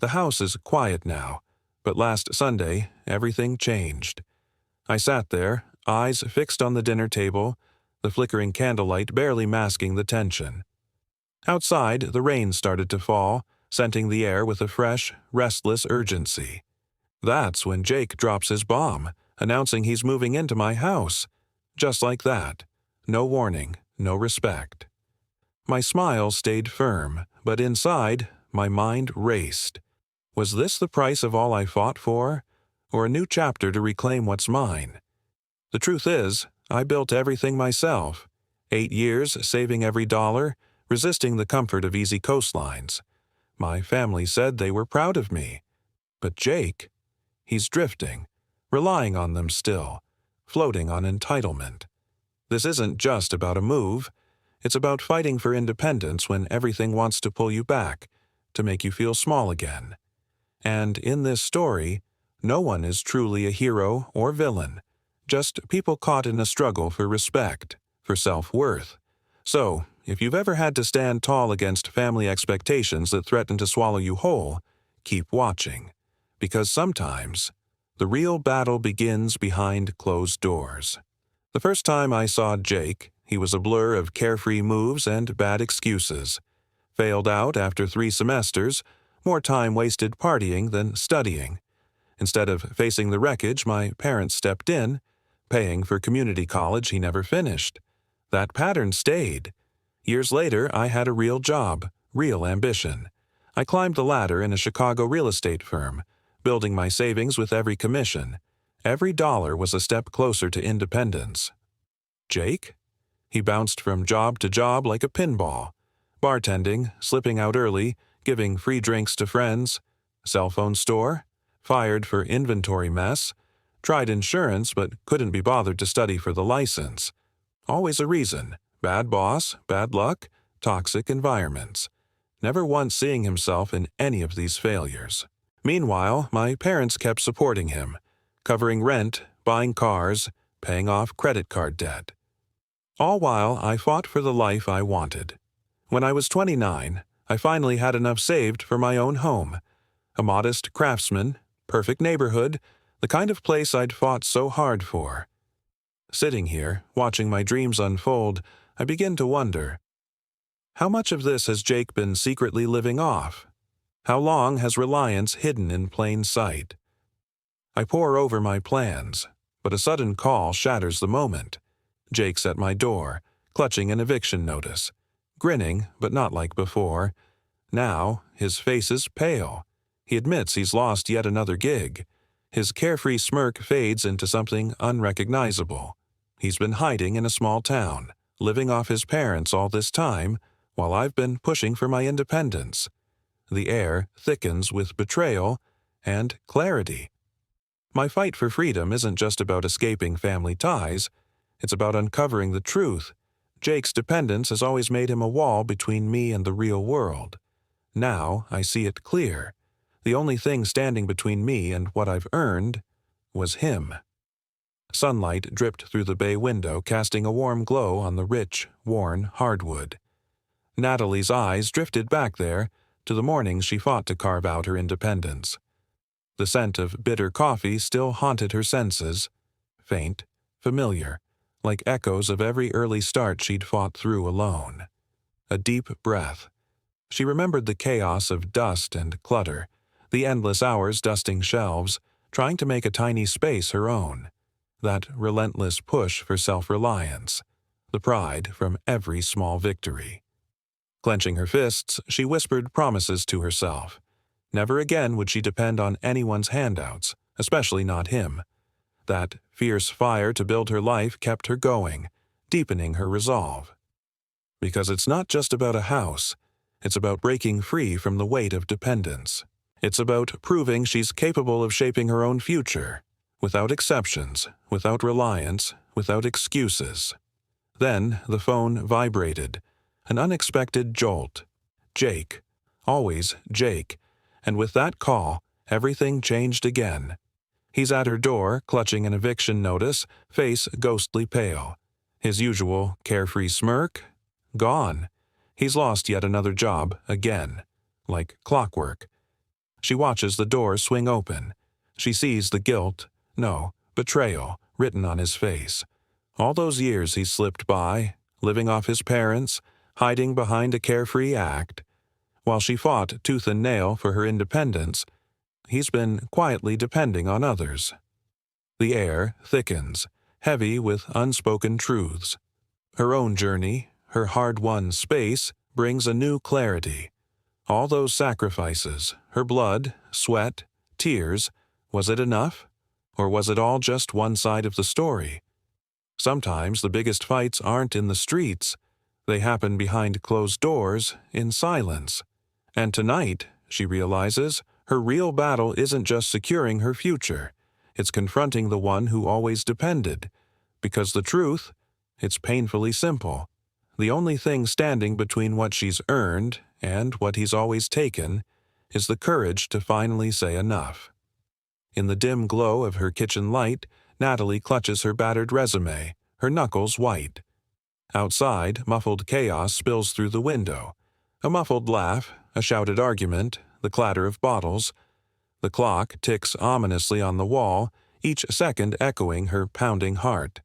The house is quiet now, but last Sunday everything changed. I sat there, eyes fixed on the dinner table, the flickering candlelight barely masking the tension. Outside, the rain started to fall, scenting the air with a fresh, restless urgency. That's when Jake drops his bomb, announcing he's moving into my house. Just like that. No warning, no respect. My smile stayed firm, but inside, my mind raced. Was this the price of all I fought for? Or a new chapter to reclaim what's mine? The truth is, I built everything myself. 8 years saving every dollar, resisting the comfort of easy coastlines. My family said they were proud of me. But Jake, he's drifting, relying on them still, floating on entitlement. This isn't just about a move. It's about fighting for independence when everything wants to pull you back, to make you feel small again. And in this story, no one is truly a hero or villain, just people caught in a struggle for respect, for self-worth. So, if you've ever had to stand tall against family expectations that threaten to swallow you whole, keep watching. Because sometimes, the real battle begins behind closed doors. The first time I saw Jake, he was a blur of carefree moves and bad excuses. Failed out after 3 semesters, more time wasted partying than studying. Instead of facing the wreckage, my parents stepped in, paying for community college he never finished. That pattern stayed. Years later, I had a real job, real ambition. I climbed the ladder in a Chicago real estate firm, building my savings with every commission. Every dollar was a step closer to independence. Jake? He bounced from job to job like a pinball. Bartending, slipping out early, giving free drinks to friends. Cell phone store? Fired for inventory mess. Tried insurance but couldn't be bothered to study for the license. Always a reason. Bad boss, bad luck, toxic environments. Never once seeing himself in any of these failures. Meanwhile, my parents kept supporting him, covering rent, buying cars, paying off credit card debt. All while I fought for the life I wanted. When I was 29, I finally had enough saved for my own home. A modest craftsman, perfect neighborhood, the kind of place I'd fought so hard for. Sitting here, watching my dreams unfold, I begin to wonder, how much of this has Jake been secretly living off? How long has reliance hidden in plain sight? I pore over my plans, but a sudden call shatters the moment. Jake's at my door, clutching an eviction notice, grinning, but not like before. Now, his face is pale. He admits he's lost yet another gig. His carefree smirk fades into something unrecognizable. He's been hiding in a small town, living off his parents all this time, while I've been pushing for my independence. The air thickens with betrayal and clarity. My fight for freedom isn't just about escaping family ties. It's about uncovering the truth. Jake's dependence has always made him a wall between me and the real world. Now I see it clear. The only thing standing between me and what I've earned was him. Sunlight dripped through the bay window, casting a warm glow on the rich, worn hardwood. Natalie's eyes drifted back there, to the mornings she fought to carve out her independence. The scent of bitter coffee still haunted her senses, faint, familiar, like echoes of every early start she'd fought through alone. A deep breath. She remembered the chaos of dust and clutter, the endless hours dusting shelves, trying to make a tiny space her own. That relentless push for self-reliance, the pride from every small victory. Clenching her fists, she whispered promises to herself. Never again would she depend on anyone's handouts, especially not him. That fierce fire to build her life kept her going, deepening her resolve. Because it's not just about a house, it's about breaking free from the weight of dependence. It's about proving she's capable of shaping her own future, without exceptions, without reliance, without excuses. Then the phone vibrated, an unexpected jolt. Jake, always Jake, and with that call, everything changed again. He's at her door, clutching an eviction notice, face ghostly pale. His usual carefree smirk? Gone. He's lost yet another job, again. Like clockwork. She watches the door swing open. She sees the guilt, no, betrayal, written on his face. All those years he slipped by, living off his parents, hiding behind a carefree act. While she fought tooth and nail for her independence, he's been quietly depending on others. The air thickens, heavy with unspoken truths. Her own journey, her hard-won space, brings a new clarity. All those sacrifices, her blood, sweat, tears, was it enough? Or was it all just one side of the story? Sometimes the biggest fights aren't in the streets. They happen behind closed doors, in silence. And tonight, she realizes, her real battle isn't just securing her future. It's confronting the one who always depended. Because the truth, it's painfully simple. The only thing standing between what she's earned and what he's always taken is the courage to finally say enough. In the dim glow of her kitchen light, Natalie clutches her battered resume, her knuckles white. Outside, muffled chaos spills through the window. A muffled laugh, a shouted argument, the clatter of bottles. The clock ticks ominously on the wall, each second echoing her pounding heart.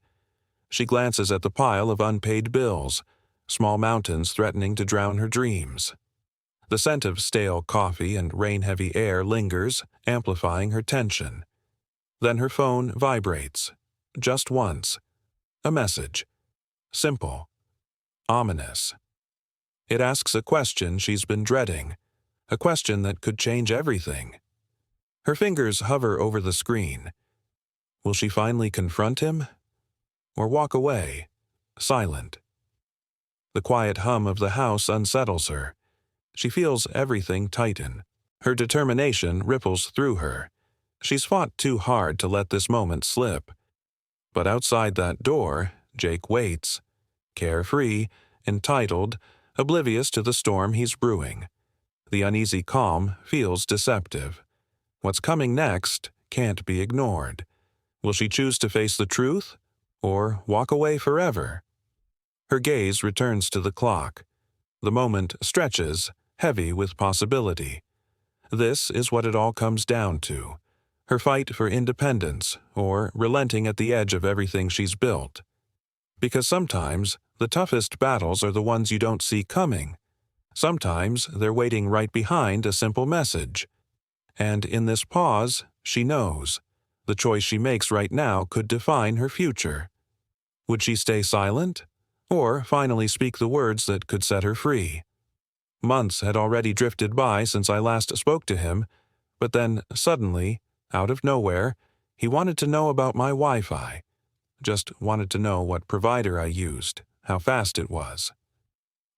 She glances at the pile of unpaid bills, small mountains threatening to drown her dreams. The scent of stale coffee and rain-heavy air lingers, amplifying her tension. Then her phone vibrates. Just once. A message. Simple. Ominous. It asks a question she's been dreading. A question that could change everything. Her fingers hover over the screen. Will she finally confront him? Or walk away, silent? The quiet hum of the house unsettles her. She feels everything tighten. Her determination ripples through her. She's fought too hard to let this moment slip. But outside that door, Jake waits, carefree, entitled, oblivious to the storm he's brewing. The uneasy calm feels deceptive. What's coming next can't be ignored. Will she choose to face the truth, or walk away forever? Her gaze returns to the clock. The moment stretches, heavy with possibility. This is what it all comes down to. Her fight for independence, or relenting at the edge of everything she's built. Because sometimes, the toughest battles are the ones you don't see coming. Sometimes, they're waiting right behind a simple message. And in this pause, she knows. The choice she makes right now could define her future. Would she stay silent? Or finally speak the words that could set her free? Months had already drifted by since I last spoke to him, but then, suddenly, out of nowhere, he wanted to know about my Wi-Fi. Just wanted to know what provider I used, how fast it was.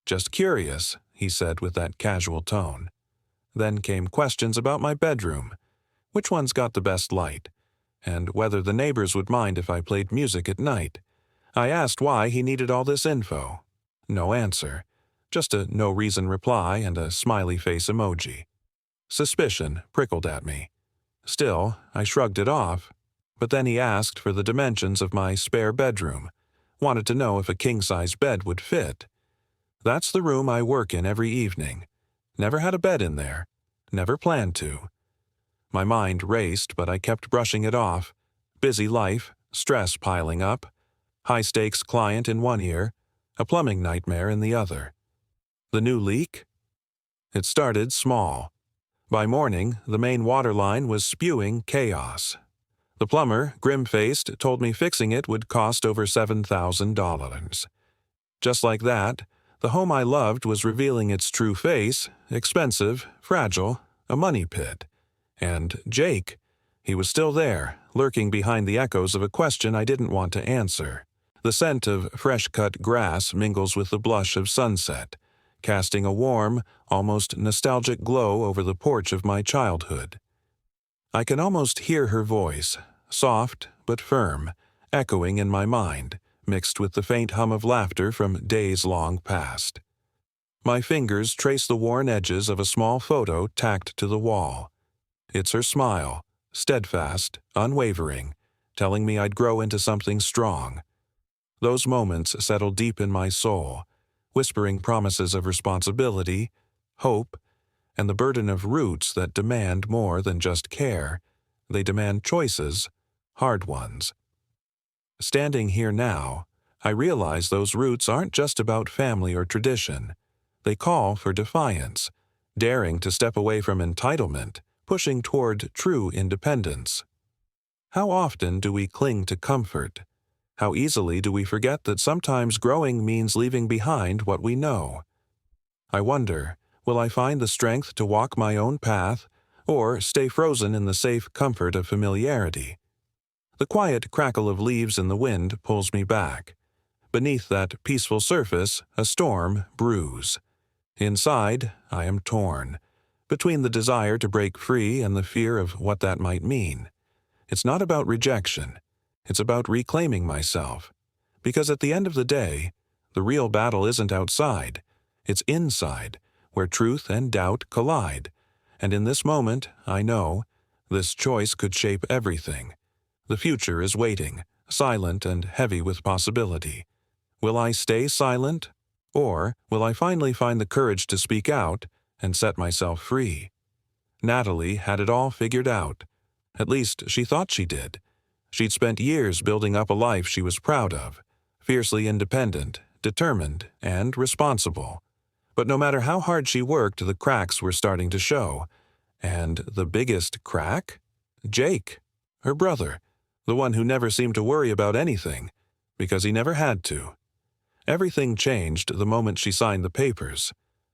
Just curious, he said with that casual tone. Then came questions about my bedroom. Which one's got the best light? And whether the neighbors would mind if I played music at night. I asked why he needed all this info. No answer. Just a no-reason reply and a smiley face emoji. Suspicion prickled at me. Still, I shrugged it off. But then he asked for the dimensions of my spare bedroom. Wanted to know if a king-size bed would fit. That's the room I work in every evening. Never had a bed in there. Never planned to. My mind raced, but I kept brushing it off. Busy life, stress piling up. High-stakes client in one ear, a plumbing nightmare in the other. The new leak? It started small. By morning, the main water line was spewing chaos. The plumber, grim-faced, told me fixing it would cost over $7,000. Just like that, the home I loved was revealing its true face, expensive, fragile, a money pit. And Jake, he was still there, lurking behind the echoes of a question I didn't want to answer. The scent of fresh-cut grass mingles with the blush of sunset, casting a warm, almost nostalgic glow over the porch of my childhood. I can almost hear her voice, soft but firm, echoing in my mind, mixed with the faint hum of laughter from days long past. My fingers trace the worn edges of a small photo tacked to the wall. It's her smile, steadfast, unwavering, telling me I'd grow into something strong. Those moments settle deep in my soul, whispering promises of responsibility, hope, and the burden of roots that demand more than just care. They demand choices, hard ones. Standing here now, I realize those roots aren't just about family or tradition. They call for defiance, daring to step away from entitlement, pushing toward true independence. How often do we cling to comfort? How easily do we forget that sometimes growing means leaving behind what we know? I wonder, will I find the strength to walk my own path, or stay frozen in the safe comfort of familiarity? The quiet crackle of leaves in the wind pulls me back. Beneath that peaceful surface, a storm brews. Inside, I am torn, between the desire to break free and the fear of what that might mean. It's not about rejection. It's about reclaiming myself. Because at the end of the day, the real battle isn't outside. It's inside, where truth and doubt collide. And in this moment, I know, this choice could shape everything. The future is waiting, silent and heavy with possibility. Will I stay silent? Or will I finally find the courage to speak out and set myself free? Natalie had it all figured out. At least she thought she did. She'd spent years building up a life she was proud of, fiercely independent, determined, and responsible. But no matter how hard she worked, the cracks were starting to show. And the biggest crack? Jake, her brother, the one who never seemed to worry about anything, because he never had to. Everything changed the moment she signed the papers.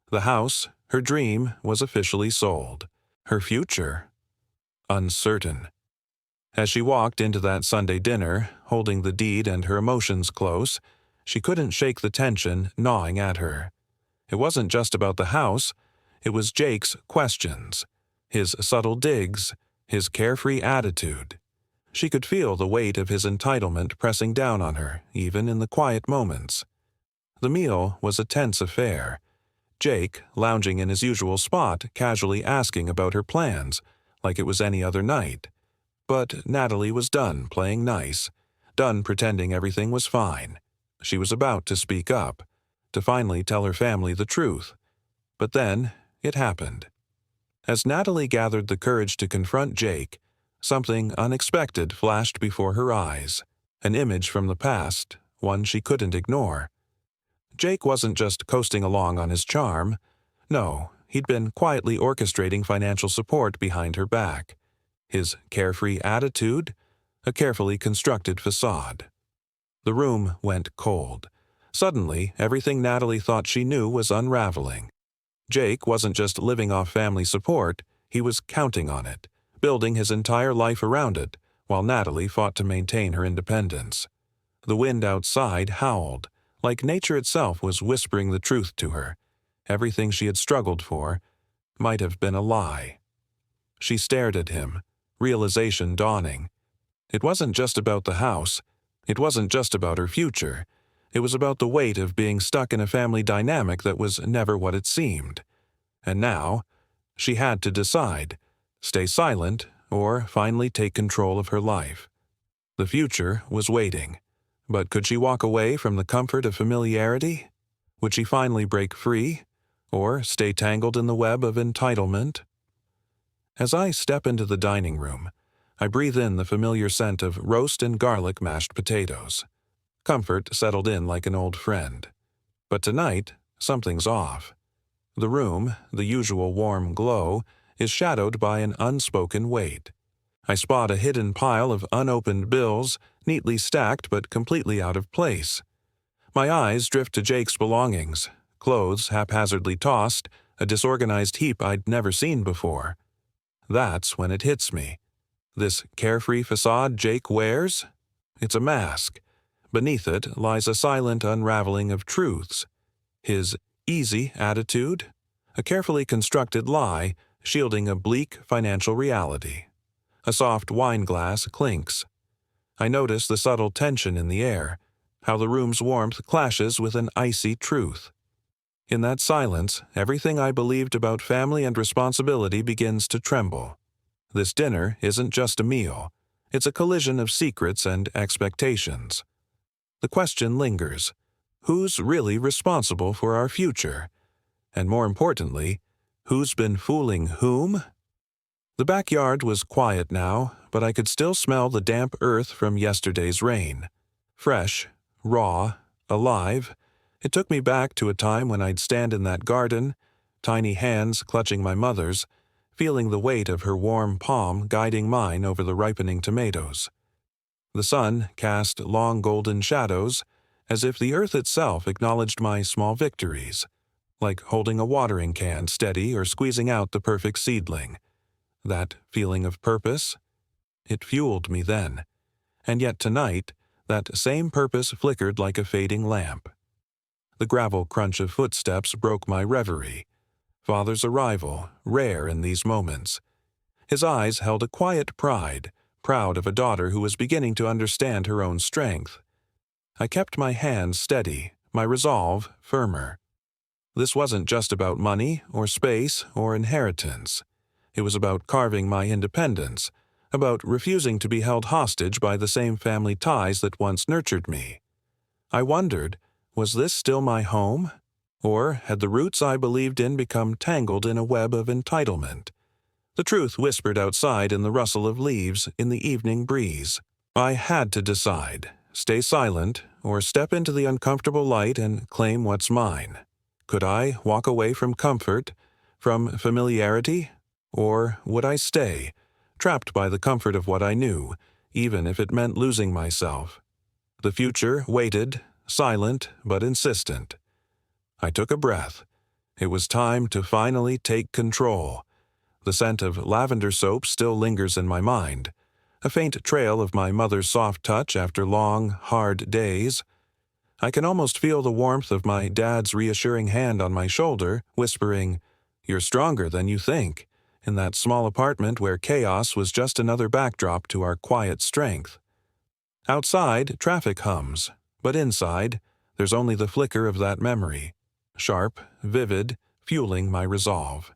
The house, her dream, was officially sold. Her future? Uncertain. As she walked into that Sunday dinner, holding the deed and her emotions close, she couldn't shake the tension gnawing at her. It wasn't just about the house, it was Jake's questions, his subtle digs, his carefree attitude. She could feel the weight of his entitlement pressing down on her, even in the quiet moments. The meal was a tense affair. Jake, lounging in his usual spot, casually asking about her plans, like it was any other night. But Natalie was done playing nice, done pretending everything was fine. She was about to speak up, to finally tell her family the truth. But then, it happened. As Natalie gathered the courage to confront Jake, something unexpected flashed before her eyes, an image from the past, one she couldn't ignore. Jake wasn't just coasting along on his charm. No, he'd been quietly orchestrating financial support behind her back. His carefree attitude, a carefully constructed facade. The room went cold. Suddenly, everything Natalie thought she knew was unraveling. Jake wasn't just living off family support, he was counting on it, building his entire life around it, while Natalie fought to maintain her independence. The wind outside howled, like nature itself was whispering the truth to her. Everything she had struggled for might have been a lie. She stared at him, realization dawning. It wasn't just about the house. It wasn't just about her future. It was about the weight of being stuck in a family dynamic that was never what it seemed. And now, she had to decide, stay silent or finally take control of her life. The future was waiting. But could she walk away from the comfort of familiarity? Would she finally break free? Or stay tangled in the web of entitlement? As I step into the dining room, I breathe in the familiar scent of roast and garlic mashed potatoes. Comfort settled in like an old friend. But tonight, something's off. The room, the usual warm glow, is shadowed by an unspoken weight. I spot a hidden pile of unopened bills, neatly stacked but completely out of place. My eyes drift to Jake's belongings, clothes haphazardly tossed, a disorganized heap I'd never seen before. That's when it hits me. This carefree facade Jake wears? It's a mask. Beneath it lies a silent unraveling of truths. His easy attitude? A carefully constructed lie shielding a bleak financial reality. A soft wine glass clinks. I notice the subtle tension in the air, how the room's warmth clashes with an icy truth. In that silence, everything I believed about family and responsibility begins to tremble. This dinner isn't just a meal. It's a collision of secrets and expectations. The question lingers. Who's really responsible for our future? And more importantly, Who's been fooling whom? The backyard was quiet now, but I could still smell the damp earth from yesterday's rain. Fresh, raw, alive, it took me back to a time when I'd stand in that garden, tiny hands clutching my mother's, feeling the weight of her warm palm guiding mine over the ripening tomatoes. The sun cast long golden shadows, as if the earth itself acknowledged my small victories, like holding a watering can steady or squeezing out the perfect seedling. That feeling of purpose, it fueled me then, and yet tonight, that same purpose flickered like a fading lamp. The gravel crunch of footsteps broke my reverie. Father's arrival, rare in these moments. His eyes held a quiet pride, proud of a daughter who was beginning to understand her own strength. I kept my hands steady, my resolve firmer. This wasn't just about money or space or inheritance. It was about carving my independence, about refusing to be held hostage by the same family ties that once nurtured me. I wondered, was this still my home? Or had the roots I believed in become tangled in a web of entitlement? The truth whispered outside in the rustle of leaves in the evening breeze. I had to decide, stay silent, or step into the uncomfortable light and claim what's mine. Could I walk away from comfort, from familiarity? Or would I stay, trapped by the comfort of what I knew, even if it meant losing myself? The future waited, silent but insistent. I took a breath. It was time to finally take control. The scent of lavender soap still lingers in my mind, a faint trail of my mother's soft touch after long, hard days. I can almost feel the warmth of my dad's reassuring hand on my shoulder, whispering, "You're stronger than you think," in that small apartment where chaos was just another backdrop to our quiet strength. Outside, traffic hums, but inside, there's only the flicker of that memory, sharp, vivid, fueling my resolve.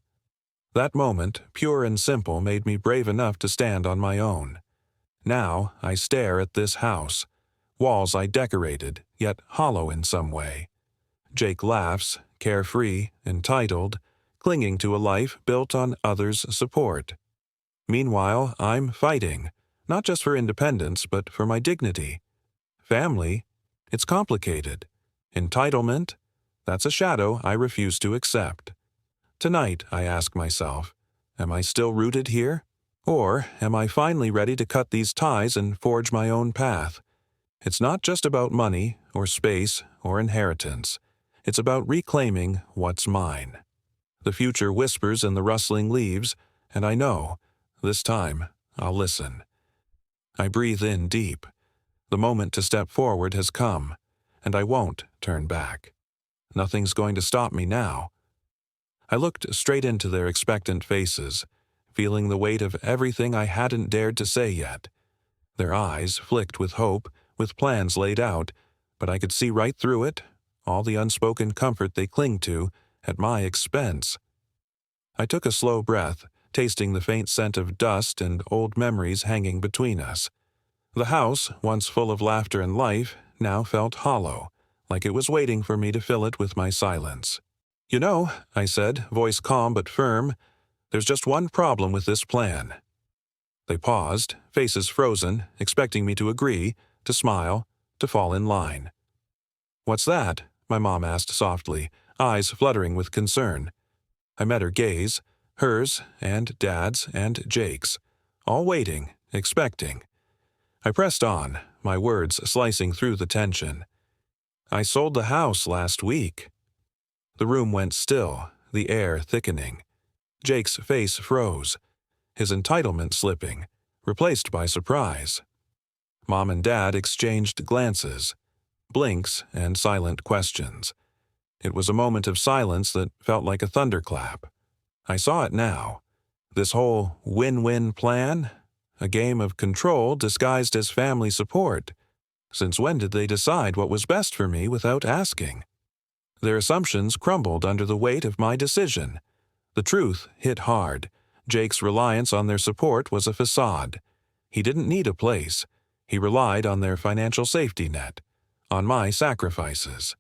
That moment, pure and simple, made me brave enough to stand on my own. Now I stare at this house, walls I decorated, yet hollow in some way. Jake laughs, carefree, entitled, clinging to a life built on others' support. Meanwhile, I'm fighting, not just for independence, but for my dignity. Family? It's complicated. Entitlement? That's a shadow I refuse to accept. Tonight, I ask myself, am I still rooted here? Or am I finally ready to cut these ties and forge my own path? It's not just about money, or space, or inheritance. It's about reclaiming what's mine. The future whispers in the rustling leaves, and I know, this time, I'll listen. I breathe in deep. The moment to step forward has come, and I won't turn back. Nothing's going to stop me now. I looked straight into their expectant faces, feeling the weight of everything I hadn't dared to say yet. Their eyes flicked with hope, with plans laid out, but I could see right through it, all the unspoken comfort they cling to, at my expense. I took a slow breath, tasting the faint scent of dust and old memories hanging between us. The house, once full of laughter and life, now felt hollow, like it was waiting for me to fill it with my silence. "You know," I said, voice calm but firm, "there's just one problem with this plan." They paused, faces frozen, expecting me to agree, to smile, to fall in line. "What's that?" my mom asked softly, eyes fluttering with concern. I met her gaze, hers and Dad's and Jake's, all waiting, expecting. I pressed on, my words slicing through the tension. "I sold the house last week." The room went still, the air thickening. Jake's face froze, his entitlement slipping, replaced by surprise. Mom and Dad exchanged glances, blinks, and silent questions. It was a moment of silence that felt like a thunderclap. I saw it now. This whole win-win plan? A game of control disguised as family support. Since when did they decide what was best for me without asking? Their assumptions crumbled under the weight of my decision. The truth hit hard. Jake's reliance on their support was a facade. He didn't need a place. He relied on their financial safety net, on my sacrifices.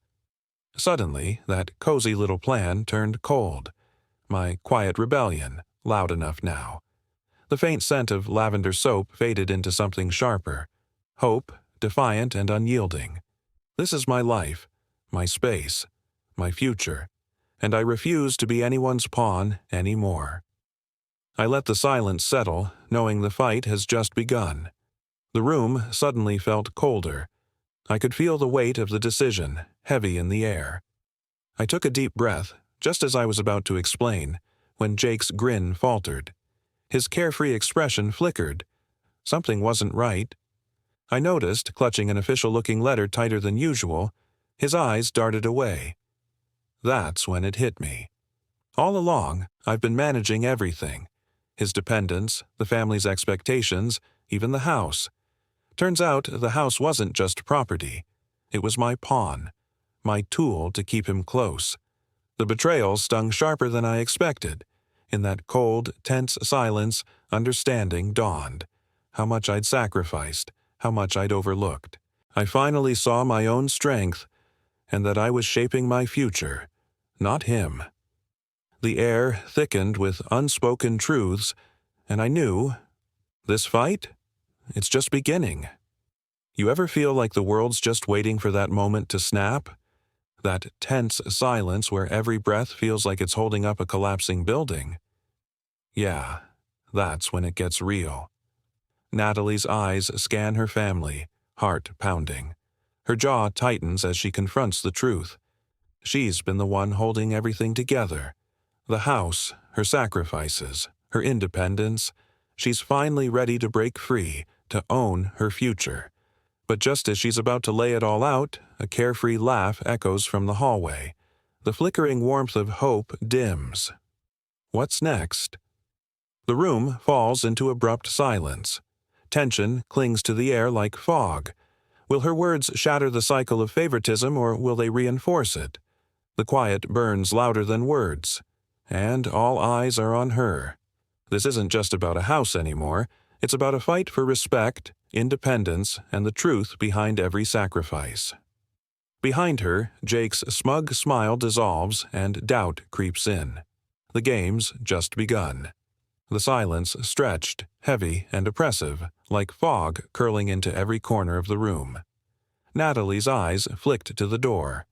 Suddenly, that cozy little plan turned cold. my quiet rebellion, loud enough now. The faint scent of lavender soap faded into something sharper. Hope, defiant and unyielding. This is my life, my space, my future, and I refuse to be anyone's pawn anymore. I let the silence settle, knowing the fight has just begun. The room suddenly felt colder. I could feel the weight of the decision, heavy in the air. I took a deep breath, just as I was about to explain, when Jake's grin faltered. His carefree expression flickered. Something wasn't right. I noticed, clutching an official-looking letter tighter than usual, his eyes darted away. That's when it hit me. All along, I've been managing everything. His dependents, the family's expectations, even the house. Turns out the house wasn't just property. It was my pawn, my tool to keep him close. The betrayal stung sharper than I expected. In that cold, tense silence, understanding dawned. How much I'd sacrificed, how much I'd overlooked. I finally saw my own strength, and that I was shaping my future, not him. The air thickened with unspoken truths, and I knew, this fight? It's just beginning. You ever feel like the world's just waiting for that moment to snap? That tense silence where every breath feels like it's holding up a collapsing building? Yeah, that's when it gets real. Natalie's eyes scan her family, heart pounding. Her jaw tightens as she confronts the truth. She's been the one holding everything together. The house, her sacrifices, her independence. She's finally ready to break free, to own her future. But just as she's about to lay it all out, a carefree laugh echoes from the hallway. The flickering warmth of hope dims. What's next? The room falls into abrupt silence. Tension clings to the air like fog. Will her words shatter the cycle of favoritism, or will they reinforce it? The quiet burns louder than words, and all eyes are on her. This isn't just about a house anymore. It's about a fight for respect, independence, and the truth behind every sacrifice. Behind her, Jake's smug smile dissolves and doubt creeps in. The game's just begun. The silence stretched, heavy and oppressive, like fog curling into every corner of the room. Natalie's eyes flicked to the door.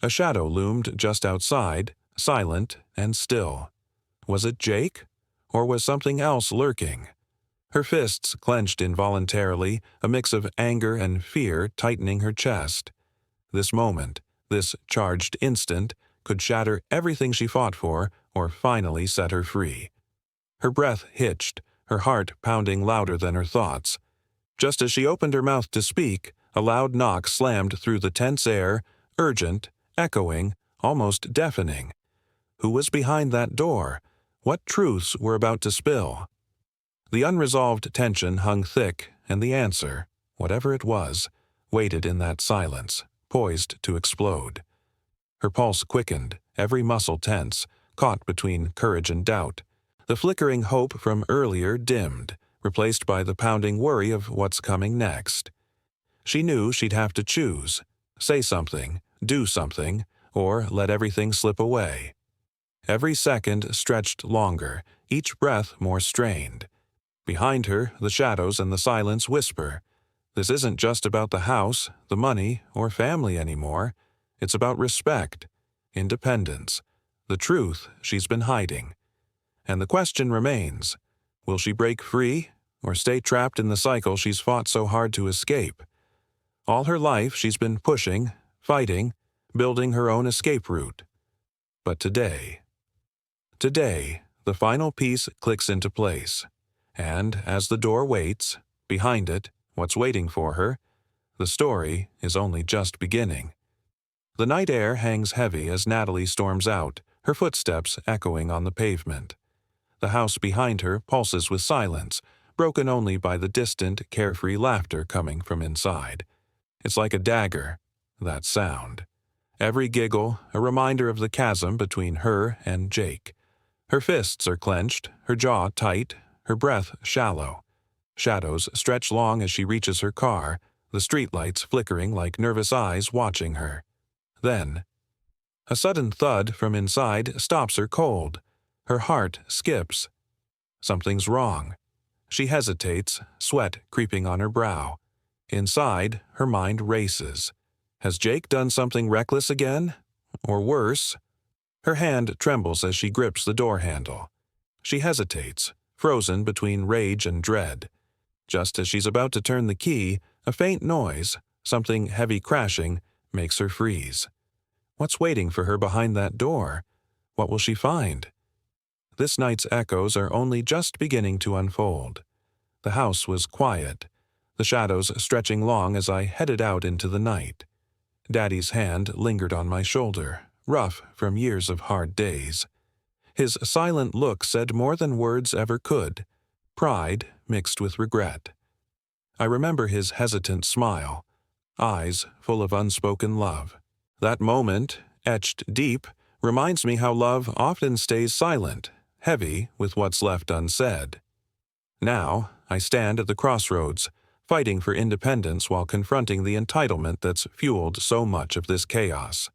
A shadow loomed just outside, silent and still. Was it Jake? Or was something else lurking? Her fists clenched involuntarily, a mix of anger and fear tightening her chest. This moment, this charged instant, could shatter everything she fought for or finally set her free. Her breath hitched, her heart pounding louder than her thoughts. Just as she opened her mouth to speak, a loud knock slammed through the tense air, urgent, echoing, almost deafening. Who was behind that door? What truths were about to spill? The unresolved tension hung thick, and the answer, whatever it was, waited in that silence, poised to explode. Her pulse quickened, every muscle tense, caught between courage and doubt. The flickering hope from earlier dimmed, replaced by the pounding worry of what's coming next. She knew she'd have to choose, say something, do something, or let everything slip away. Every second stretched longer, each breath more strained. Behind her, the shadows and the silence whisper. This isn't just about the house, the money, or family anymore. It's about respect, independence, the truth she's been hiding. And the question remains, will she break free, or stay trapped in the cycle she's fought so hard to escape? All her life she's been pushing, fighting, building her own escape route. But today, the final piece clicks into place. And as the door waits, behind it, what's waiting for her, the story is only just beginning. The night air hangs heavy as Natalie storms out, her footsteps echoing on the pavement. The house behind her pulses with silence, broken only by the distant, carefree laughter coming from inside. It's like a dagger, that sound. Every giggle, a reminder of the chasm between her and Jake. Her fists are clenched, her jaw tight, her breath shallow. Shadows stretch long as she reaches her car, the streetlights flickering like nervous eyes watching her. Then, a sudden thud from inside stops her cold. Her heart skips. Something's wrong. She hesitates, sweat creeping on her brow. Inside, her mind races. Has Jake done something reckless again? Or worse? Her hand trembles as she grips the door handle. She hesitates, frozen between rage and dread. Just as she's about to turn the key, a faint noise, something heavy crashing, makes her freeze. What's waiting for her behind that door? What will she find? This night's echoes are only just beginning to unfold. The house was quiet, the shadows stretching long as I headed out into the night. Daddy's hand lingered on my shoulder, rough from years of hard days. His silent look said more than words ever could, pride mixed with regret. I remember his hesitant smile, eyes full of unspoken love. That moment, etched deep, reminds me how love often stays silent, heavy with what's left unsaid. Now, I stand at the crossroads, fighting for independence while confronting the entitlement that's fueled so much of this chaos.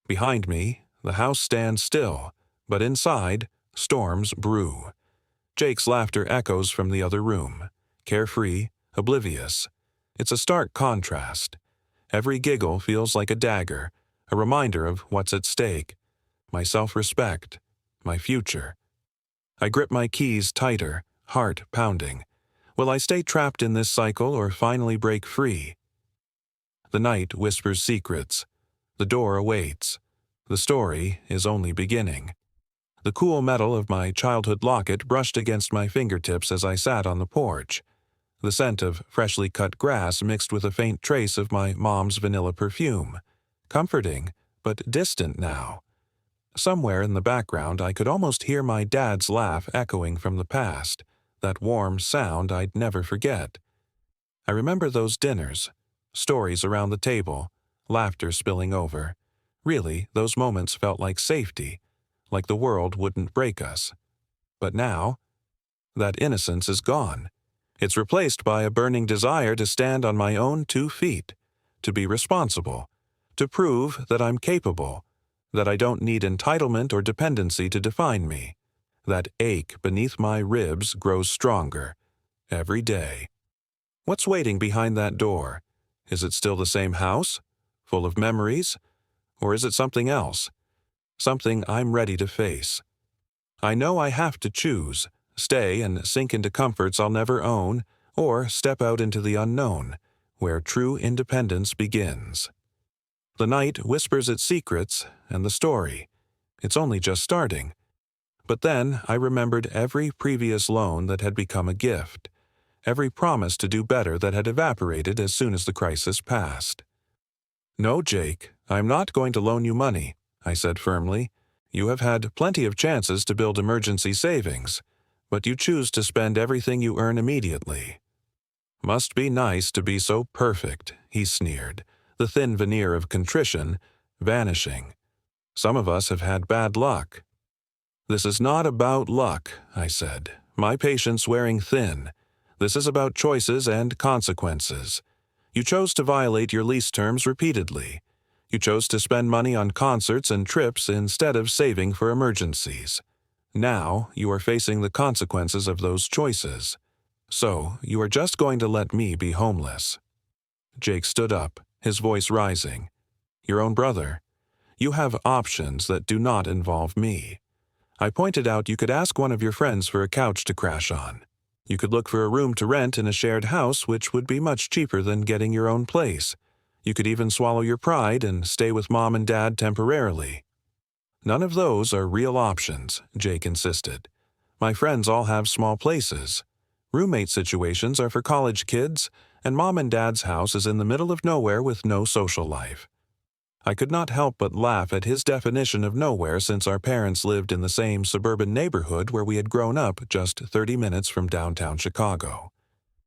Behind me, the house stands still, but inside, storms brew. Jake's laughter echoes from the other room, carefree, oblivious. It's a stark contrast. Every giggle feels like a dagger, a reminder of what's at stake, my self-respect, my future. I grip my keys tighter, heart pounding. Will I stay trapped in this cycle or finally break free? The night whispers secrets. The door awaits. The story is only beginning. The cool metal of my childhood locket brushed against my fingertips as I sat on the porch. The scent of freshly cut grass mixed with a faint trace of my mom's vanilla perfume. Comforting, but distant now. Somewhere in the background I could almost hear my dad's laugh echoing from the past, that warm sound I'd never forget. I remember those dinners, stories around the table, laughter spilling over. Really, those moments felt like safety, like the world wouldn't break us. But now, that innocence is gone. It's replaced by a burning desire to stand on my own 2 feet, to be responsible, to prove that I'm capable, that I don't need entitlement or dependency to define me. That ache beneath my ribs grows stronger, every day. What's waiting behind that door? Is it still the same house, full of memories? Or is it something else? Something I'm ready to face. I know I have to choose, stay and sink into comforts I'll never own, or step out into the unknown, where true independence begins. The night whispers its secrets, and the story. It's only just starting. But then I remembered every previous loan that had become a gift, every promise to do better that had evaporated as soon as the crisis passed. "No, Jake, I'm not going to loan you money," I said firmly. "You have had plenty of chances to build emergency savings, but you choose to spend everything you earn immediately." "Must be nice to be so perfect," he sneered, the thin veneer of contrition vanishing. "Some of us have had bad luck." "This is not about luck," I said, my patience wearing thin. "This is about choices and consequences. You chose to violate your lease terms repeatedly. You chose to spend money on concerts and trips instead of saving for emergencies. Now you are facing the consequences of those choices. So you are just going to let me be homeless." Jake stood up, his voice rising. "Your own brother. You have options that do not involve me. I pointed out you could ask one of your friends for a couch to crash on. You could look for a room to rent in a shared house, which would be much cheaper than getting your own place. You could even swallow your pride and stay with Mom and Dad temporarily." "None of those are real options," Jake insisted. "My friends all have small places. Roommate situations are for college kids, and Mom and Dad's house is in the middle of nowhere with no social life." I could not help but laugh at his definition of nowhere, since our parents lived in the same suburban neighborhood where we had grown up just 30 minutes from downtown Chicago.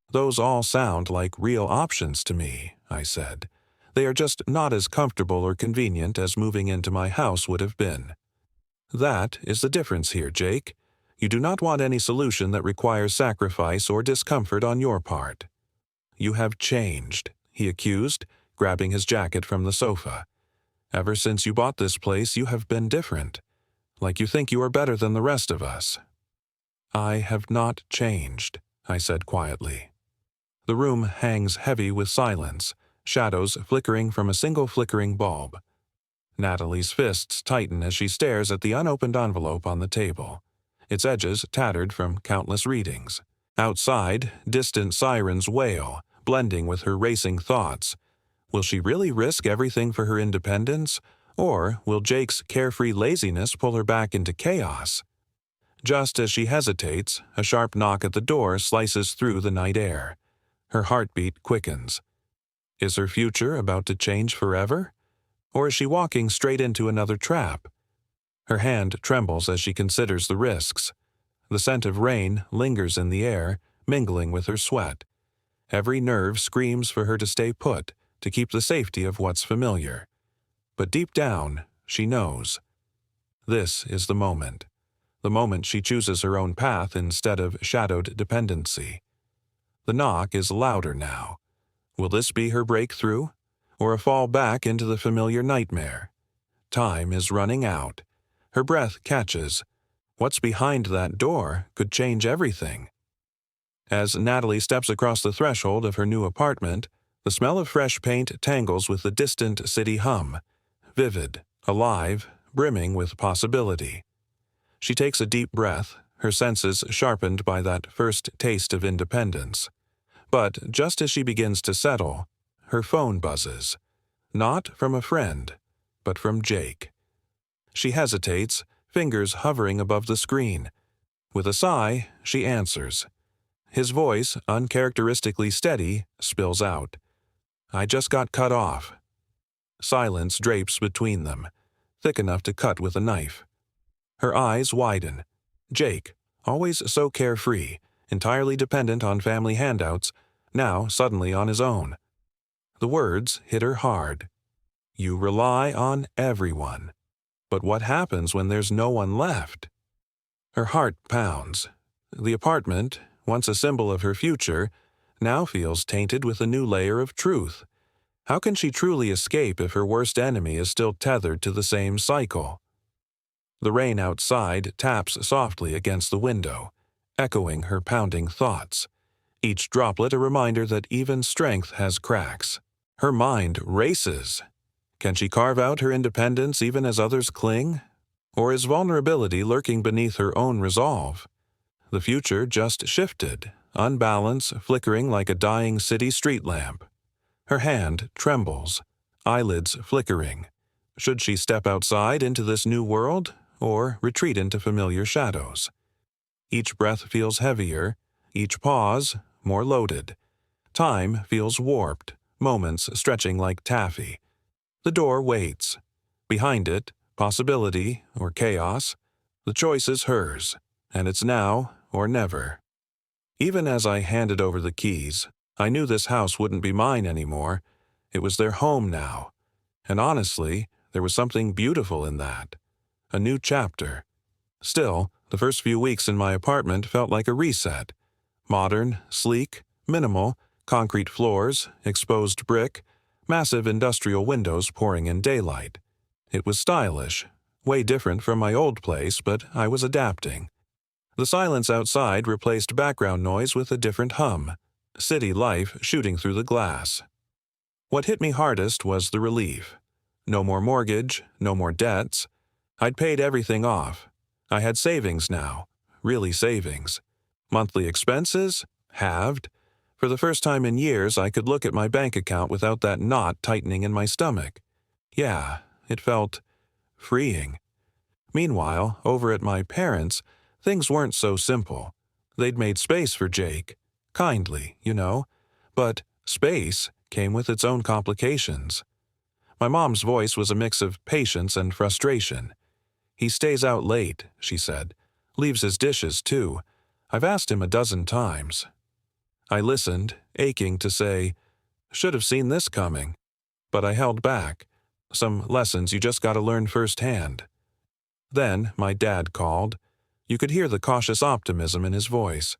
"Those all sound like real options to me," I said. "They are just not as comfortable or convenient as moving into my house would have been." "That is the difference here, Jake. You do not want any solution that requires sacrifice or discomfort on your part." "You have changed," he accused, grabbing his jacket from the sofa. "Ever since you bought this place, you have been different. like you think you are better than the rest of us." "I have not changed," I said quietly. The room hangs heavy with silence, shadows flickering from a single flickering bulb. Natalie's fists tighten as she stares at the unopened envelope on the table, its edges tattered from countless readings. Outside, distant sirens wail, blending with her racing thoughts. Will she really risk everything for her independence, or will Jake's carefree laziness pull her back into chaos? Just as she hesitates, a sharp knock at the door slices through the night air. Her heartbeat quickens. Is her future about to change forever? Or is she walking straight into another trap? Her hand trembles as she considers the risks. The scent of rain lingers in the air, mingling with her sweat. Every nerve screams for her to stay put, to keep the safety of what's familiar. But deep down, she knows. This is the moment she chooses her own path instead of shadowed dependency. The knock is louder now. Will this be her breakthrough, or a fall back into the familiar nightmare? Time is running out. Her breath catches. What's behind that door could change everything. As Natalie steps across the threshold of her new apartment, the smell of fresh paint tangles with the distant city hum, vivid, alive, brimming with possibility. She takes a deep breath, her senses sharpened by that first taste of independence. But just as she begins to settle, her phone buzzes. Not from a friend, but from Jake. She hesitates, fingers hovering above the screen. With a sigh, she answers. His voice, uncharacteristically steady, spills out. "I just got cut off." Silence drapes between them, thick enough to cut with a knife. Her eyes widen. Jake, always so carefree, entirely dependent on family handouts, now suddenly on his own. The words hit her hard. You rely on everyone. But what happens when there's no one left? Her heart pounds. The apartment, once a symbol of her future, now feels tainted with a new layer of truth. How can she truly escape if her worst enemy is still tethered to the same cycle? The rain outside taps softly against the window, echoing her pounding thoughts. Each droplet a reminder that even strength has cracks. Her mind races. Can she carve out her independence even as others cling? Or is vulnerability lurking beneath her own resolve? The future just shifted, unbalanced, flickering like a dying city street lamp. Her hand trembles, eyelids flickering. Should she step outside into this new world, or retreat into familiar shadows? Each breath feels heavier, each pause more loaded. Time feels warped, moments stretching like taffy. The door waits. Behind it, possibility or chaos. The choice is hers, and it's now or never. Even as I handed over the keys, I knew this house wouldn't be mine anymore. It was their home now. And honestly, there was something beautiful in that. A new chapter. Still, the first few weeks in my apartment felt like a reset. Modern, sleek, minimal, concrete floors, exposed brick, massive industrial windows pouring in daylight. It was stylish, way different from my old place, but I was adapting. The silence outside replaced background noise with a different hum, city life shooting through the glass. What hit me hardest was the relief. No more mortgage, no more debts. I'd paid everything off. I had savings now, really savings. Monthly expenses, halved. For the first time in years, I could look at my bank account without that knot tightening in my stomach. Yeah, it felt freeing. Meanwhile, over at my parents', things weren't so simple. They'd made space for Jake. Kindly, but space came with its own complications. My mom's voice was a mix of patience and frustration. He stays out late, she said. Leaves his dishes, too. I've asked him 12 times. I listened, aching to say, should have seen this coming. But I held back. Some lessons you just gotta learn firsthand. Then my dad called. You could hear the cautious optimism in his voice.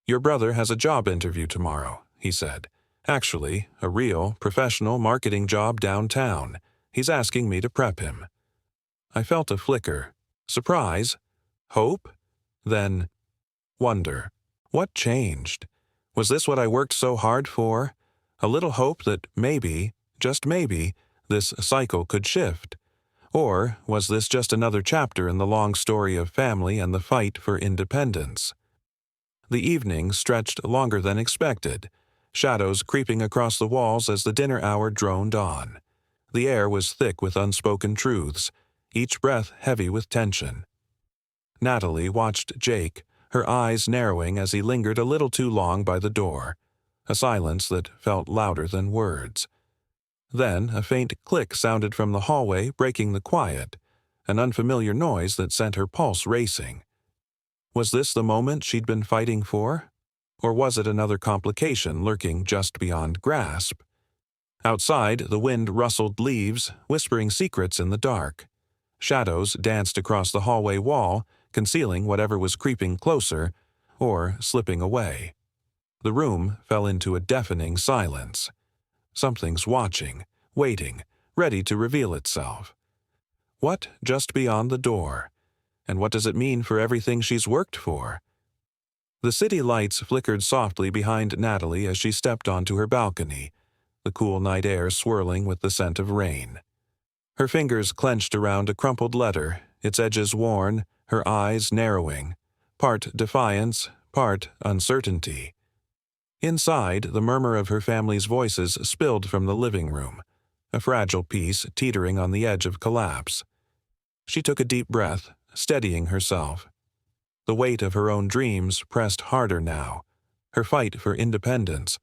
Your brother has a job interview tomorrow, he said. Actually, a real, professional marketing job downtown. He's asking me to prep him. I felt a flicker. Surprise? Hope? Then wonder. What changed? Was this what I worked so hard for? A little hope that maybe, just maybe, this cycle could shift. Or was this just another chapter in the long story of family and the fight for independence? The evening stretched longer than expected, shadows creeping across the walls as the dinner hour droned on. The air was thick with unspoken truths, each breath heavy with tension. Natalie watched Jake, her eyes narrowing as he lingered a little too long by the door, a silence that felt louder than words. Then a faint click sounded from the hallway, breaking the quiet, an unfamiliar noise that sent her pulse racing. Was this the moment she'd been fighting for? Or was it another complication lurking just beyond grasp? Outside, the wind rustled leaves, whispering secrets in the dark. Shadows danced across the hallway wall, concealing whatever was creeping closer or slipping away. The room fell into a deafening silence. Something's watching, waiting, ready to reveal itself. What just beyond the door? And what does it mean for everything she's worked for? The city lights flickered softly behind Natalie as she stepped onto her balcony, the cool night air swirling with the scent of rain. Her fingers clenched around a crumpled letter, its edges worn, her eyes narrowing, part defiance, part uncertainty. Inside, the murmur of her family's voices spilled from the living room, a fragile piece teetering on the edge of collapse. She took a deep breath, steadying herself. The weight of her own dreams pressed harder now, her fight for independence,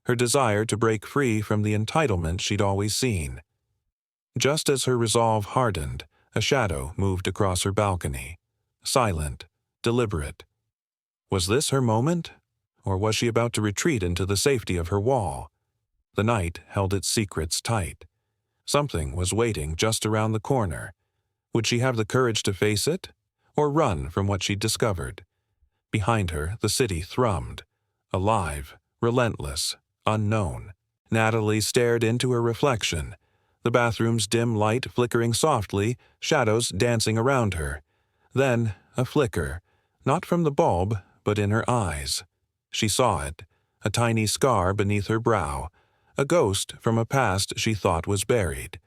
her desire to break free from the entitlement she'd always seen. Just as her resolve hardened, a shadow moved across her balcony, silent, deliberate. Was this her moment? Or was she about to retreat into the safety of her wall? The night held its secrets tight. Something was waiting just around the corner. Would she have the courage to face it, or run from what she'd discovered? Behind her, the city thrummed, alive, relentless, unknown. Natalie stared into her reflection, the bathroom's dim light flickering softly, shadows dancing around her. Then, a flicker, not from the bulb, but in her eyes. She saw it, a tiny scar beneath her brow, a ghost from a past she thought was buried.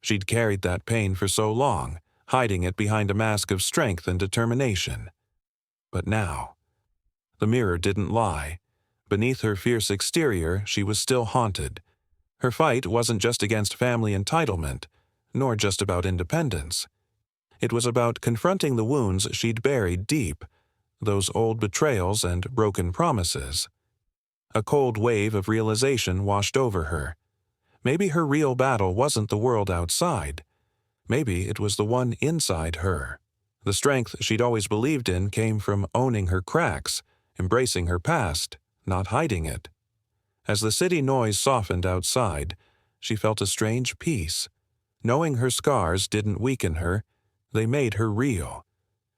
She'd carried that pain for so long, hiding it behind a mask of strength and determination. But now, the mirror didn't lie. Beneath her fierce exterior, she was still haunted. Her fight wasn't just against family entitlement, nor just about independence. It was about confronting the wounds she'd buried deep, those old betrayals and broken promises. A cold wave of realization washed over her. Maybe her real battle wasn't the world outside. Maybe it was the one inside her. The strength she'd always believed in came from owning her cracks, embracing her past, not hiding it. As the city noise softened outside, she felt a strange peace. Knowing her scars didn't weaken her, they made her real.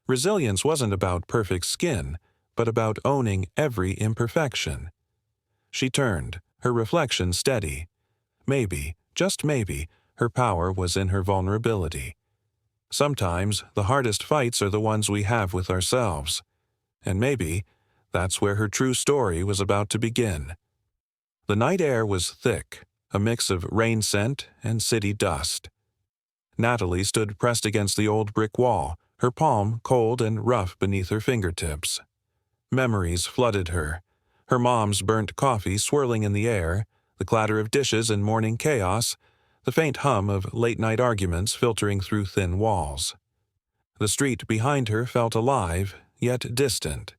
Resilience wasn't about perfect skin, but about owning every imperfection. She turned, her reflection steady. Maybe, just maybe, her power was in her vulnerability. Sometimes the hardest fights are the ones we have with ourselves. And maybe that's where her true story was about to begin. The night air was thick, a mix of rain scent and city dust. Natalie stood pressed against the old brick wall, her palm cold and rough beneath her fingertips. Memories flooded her. Her mom's burnt coffee swirling in the air, the clatter of dishes in morning chaos, the faint hum of late-night arguments filtering through thin walls. The street behind her felt alive, yet distant.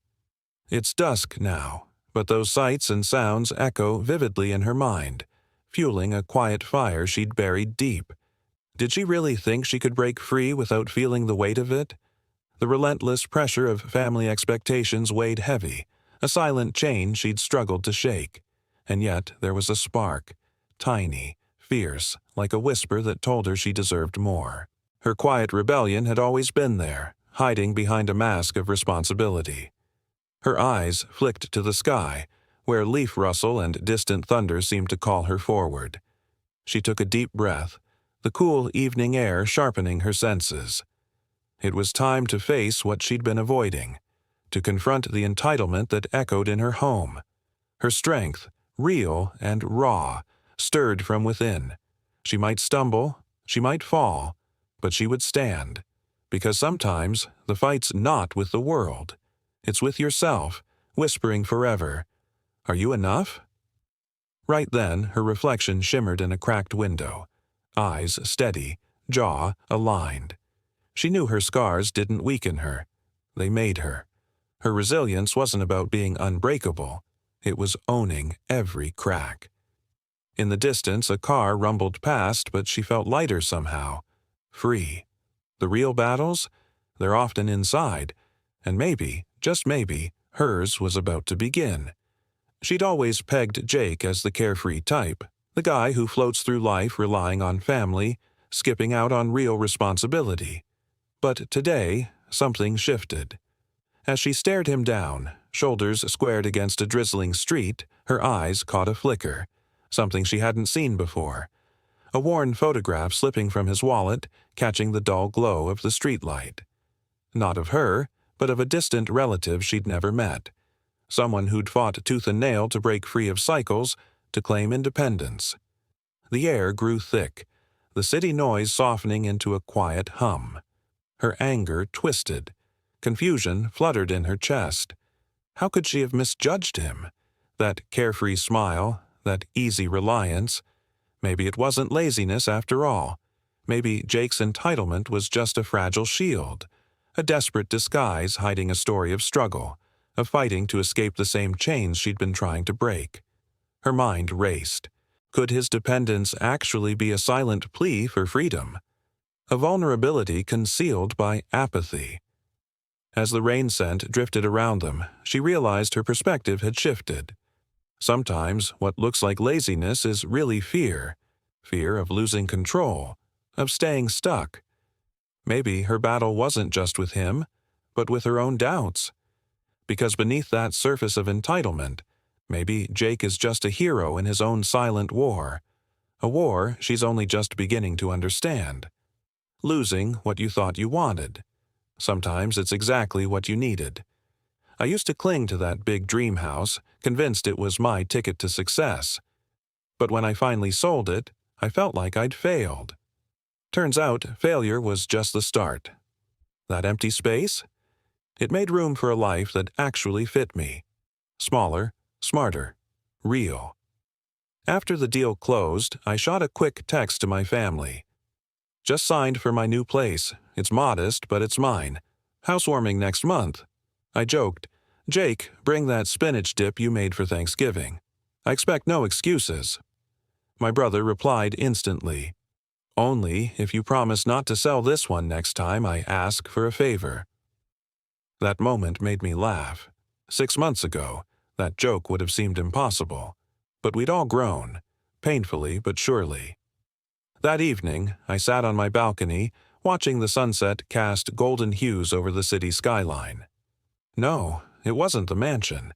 It's dusk now, but those sights and sounds echo vividly in her mind, fueling a quiet fire she'd buried deep. Did she really think she could break free without feeling the weight of it? The relentless pressure of family expectations weighed heavy, a silent chain she'd struggled to shake. And yet there was a spark, tiny, fierce, like a whisper that told her she deserved more. Her quiet rebellion had always been there, hiding behind a mask of responsibility. Her eyes flicked to the sky, where leaf rustle and distant thunder seemed to call her forward. She took a deep breath, the cool evening air sharpening her senses. It was time to face what she'd been avoiding, to confront the entitlement that echoed in her home. Her strength, real and raw, stirred from within. She might stumble, she might fall, but she would stand. Because sometimes the fight's not with the world. It's with yourself, whispering forever, "Are you enough?" Right then, her reflection shimmered in a cracked window. Eyes steady, jaw aligned. She knew her scars didn't weaken her. They made her. Her resilience wasn't about being unbreakable. It was owning every crack. In the distance, a car rumbled past, but she felt lighter somehow. Free. The real battles? They're often inside. And maybe, just maybe, hers was about to begin. She'd always pegged Jake as the carefree type, the guy who floats through life relying on family, skipping out on real responsibility. But today, something shifted. As she stared him down, shoulders squared against a drizzling street, her eyes caught a flicker, something she hadn't seen before. A worn photograph slipping from his wallet, catching the dull glow of the streetlight. Not of her, but of a distant relative she'd never met. Someone who'd fought tooth and nail to break free of cycles, to claim independence. The air grew thick, the city noise softening into a quiet hum. Her anger twisted. Confusion fluttered in her chest. How could she have misjudged him? That carefree smile, that easy reliance. Maybe it wasn't laziness after all. Maybe Jake's entitlement was just a fragile shield, a desperate disguise hiding a story of struggle, of fighting to escape the same chains she'd been trying to break. Her mind raced. Could his dependence actually be a silent plea for freedom? A vulnerability concealed by apathy. As the rain scent drifted around them, she realized her perspective had shifted. Sometimes what looks like laziness is really fear. Fear of losing control, of staying stuck. Maybe her battle wasn't just with him, but with her own doubts. Because beneath that surface of entitlement, maybe Jake is just a hero in his own silent war. A war she's only just beginning to understand. Losing what you thought you wanted. Sometimes it's exactly what you needed. I used to cling to that big dream house, convinced it was my ticket to success. But when I finally sold it, I felt like I'd failed. Turns out, failure was just the start. That empty space? It made room for a life that actually fit me. Smaller, smarter, real. After the deal closed, I shot a quick text to my family. Just signed for my new place. It's modest, but it's mine. Housewarming next month. I joked, "Jake, bring that spinach dip you made for Thanksgiving. I expect no excuses." My brother replied instantly, "Only if you promise not to sell this one next time I ask for a favor." That moment made me laugh. 6 months ago, that joke would have seemed impossible. But we'd all grown, painfully but surely. That evening, I sat on my balcony, watching the sunset cast golden hues over the city skyline. No, it wasn't the mansion,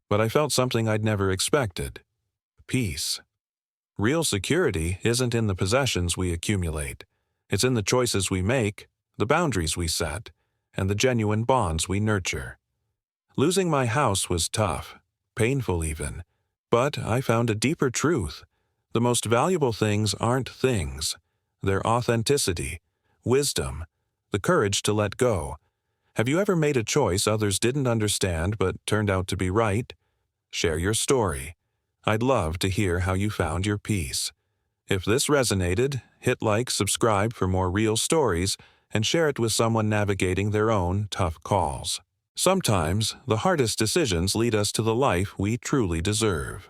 but I felt something I'd never expected. Peace. Real security isn't in the possessions we accumulate. It's in the choices we make, the boundaries we set, and the genuine bonds we nurture. Losing my house was tough, painful even, but I found a deeper truth. The most valuable things aren't things. They're authenticity, wisdom, the courage to let go. Have you ever made a choice others didn't understand but turned out to be right? Share your story. I'd love to hear how you found your peace. If this resonated, hit like, subscribe for more real stories, and share it with someone navigating their own tough calls. Sometimes, the hardest decisions lead us to the life we truly deserve.